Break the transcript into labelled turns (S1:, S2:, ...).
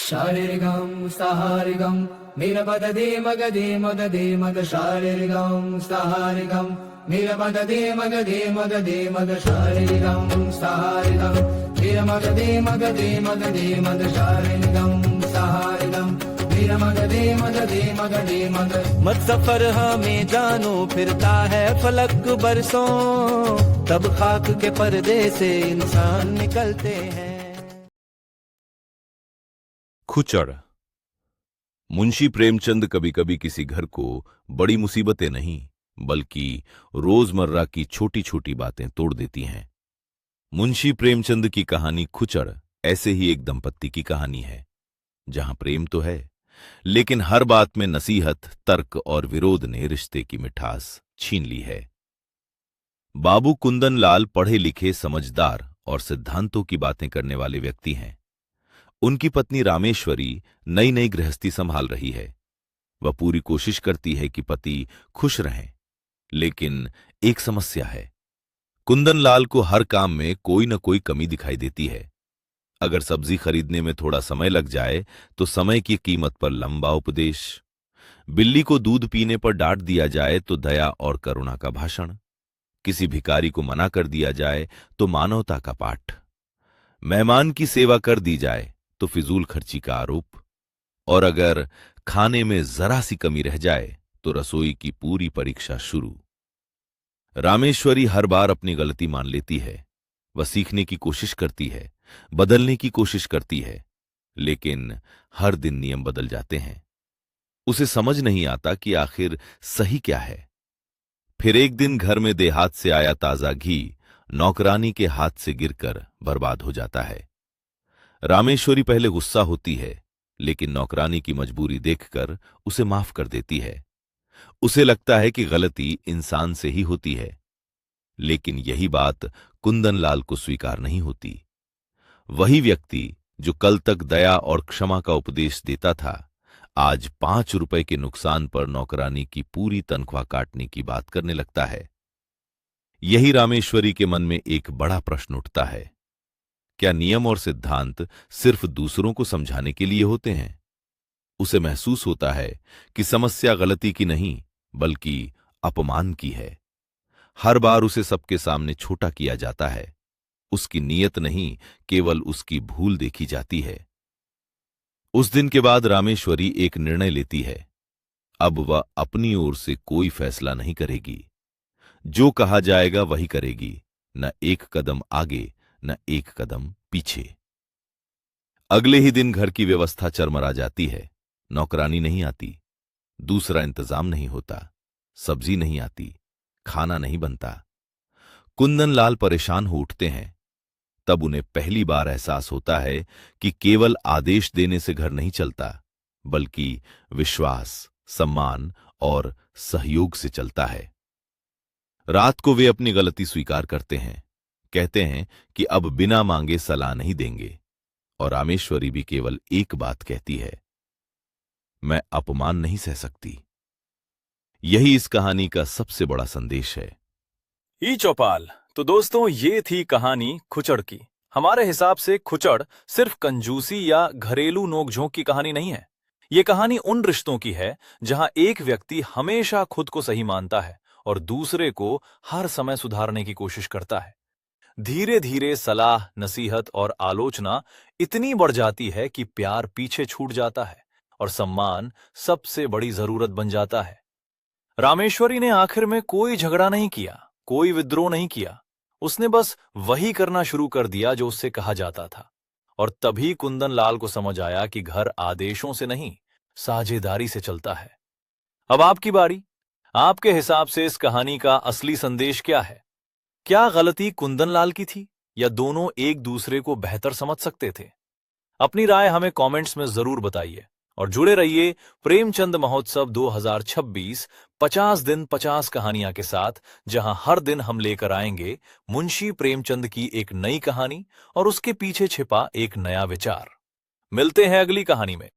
S1: शारीरिकं सहारिकं नीलपददे मगदे मददे मद शारीरिकं सहारिकं नीलपददे मगदे मददे मद शारीरिकं सहारिकं नीलमगदे मगदे मददे मद शारीरिकं सहारिकं नीलमगदे मददे मगदे मद।
S2: मत सफर हमें जानो फिरता है फलक बरसों, तब खाक के पर्दे से इंसान निकलते हैं।
S3: खुचड़। मुंशी प्रेमचंद कभी कभी किसी घर को बड़ी मुसीबतें नहीं बल्कि रोजमर्रा की छोटी छोटी बातें तोड़ देती हैं। मुंशी प्रेमचंद की कहानी खुचड़ ऐसे ही एक दंपत्ति की कहानी है, जहां प्रेम तो है लेकिन हर बात में नसीहत, तर्क और विरोध ने रिश्ते की मिठास छीन ली है। बाबू कुंदन लाल पढ़े लिखे, समझदार और सिद्धांतों की बातें करने वाले व्यक्ति हैं। उनकी पत्नी रामेश्वरी नई नई गृहस्थी संभाल रही है। वह पूरी कोशिश करती है कि पति खुश रहें, लेकिन एक समस्या है। कुंदन लाल को हर काम में कोई न कोई कमी दिखाई देती है। अगर सब्जी खरीदने में थोड़ा समय लग जाए तो समय की कीमत पर लंबा उपदेश, बिल्ली को दूध पीने पर डांट दिया जाए तो दया और करुणा का भाषण, किसी भिखारी को मना कर दिया जाए तो मानवता का पाठ, मेहमान की सेवा कर दी जाए तो फिजूल खर्ची का आरोप, और अगर खाने में जरा सी कमी रह जाए तो रसोई की पूरी परीक्षा शुरू। रामेश्वरी हर बार अपनी गलती मान लेती है। वह सीखने की कोशिश करती है, बदलने की कोशिश करती है, लेकिन हर दिन नियम बदल जाते हैं। उसे समझ नहीं आता कि आखिर सही क्या है। फिर एक दिन घर में देहात से आया ताजा घी नौकरानी के हाथ से गिरकर बर्बाद हो जाता है। रामेश्वरी पहले गुस्सा होती है, लेकिन नौकरानी की मजबूरी देखकर उसे माफ कर देती है। उसे लगता है कि गलती इंसान से ही होती है, लेकिन यही बात कुंदन लाल को स्वीकार नहीं होती। वही व्यक्ति जो कल तक दया और क्षमा का उपदेश देता था, आज 5 रुपए के नुकसान पर नौकरानी की पूरी तनख्वाह काटने की बात करने लगता है। यही रामेश्वरी के मन में एक बड़ा प्रश्न उठता है, क्या नियम और सिद्धांत सिर्फ दूसरों को समझाने के लिए होते हैं? उसे महसूस होता है कि समस्या गलती की नहीं बल्कि अपमान की है। हर बार उसे सबके सामने छोटा किया जाता है। उसकी नीयत नहीं, केवल उसकी भूल देखी जाती है। उस दिन के बाद रामेश्वरी एक निर्णय लेती है। अब वह अपनी ओर से कोई फैसला नहीं करेगी। जो कहा जाएगा वही करेगी, न एक कदम आगे न एक कदम पीछे। अगले ही दिन घर की व्यवस्था चरमरा जाती है। नौकरानी नहीं आती, दूसरा इंतजाम नहीं होता, सब्जी नहीं आती, खाना नहीं बनता। कुंदन लाल परेशान हो उठते हैं। तब उन्हें पहली बार एहसास होता है कि केवल आदेश देने से घर नहीं चलता, बल्कि विश्वास, सम्मान और सहयोग से चलता है। रात को वे अपनी गलती स्वीकार करते हैं, कहते हैं कि अब बिना मांगे सलाह नहीं देंगे, और रामेश्वरी भी केवल एक बात कहती है, मैं अपमान नहीं सह सकती। यही इस कहानी का सबसे बड़ा संदेश है।
S4: ई चौपाल। तो दोस्तों, ये थी कहानी खुचड़ की। हमारे हिसाब से खुचड़ सिर्फ कंजूसी या घरेलू नोकझोंक की कहानी नहीं है। ये कहानी उन रिश्तों की है जहां एक व्यक्ति हमेशा खुद को सही मानता है और दूसरे को हर समय सुधारने की कोशिश करता है। धीरे धीरे सलाह, नसीहत और आलोचना इतनी बढ़ जाती है कि प्यार पीछे छूट जाता है और सम्मान सबसे बड़ी जरूरत बन जाता है। रामेश्वरी ने आखिर में कोई झगड़ा नहीं किया, कोई विद्रोह नहीं किया। उसने बस वही करना शुरू कर दिया जो उससे कहा जाता था। और तभी कुंदन लाल को समझ आया कि घर आदेशों से नहीं, साझेदारी से चलता है। अब आपकी बारी। आपके हिसाब से इस कहानी का असली संदेश क्या है? क्या गलती कुंदन लाल की थी या दोनों एक दूसरे को बेहतर समझ सकते थे? अपनी राय हमें कमेंट्स में जरूर बताइए और जुड़े रहिए प्रेमचंद महोत्सव 2026 50 दिन 50 कहानियां के साथ, जहां हर दिन हम लेकर आएंगे मुंशी प्रेमचंद की एक नई कहानी और उसके पीछे छिपा एक नया विचार। मिलते हैं अगली कहानी में।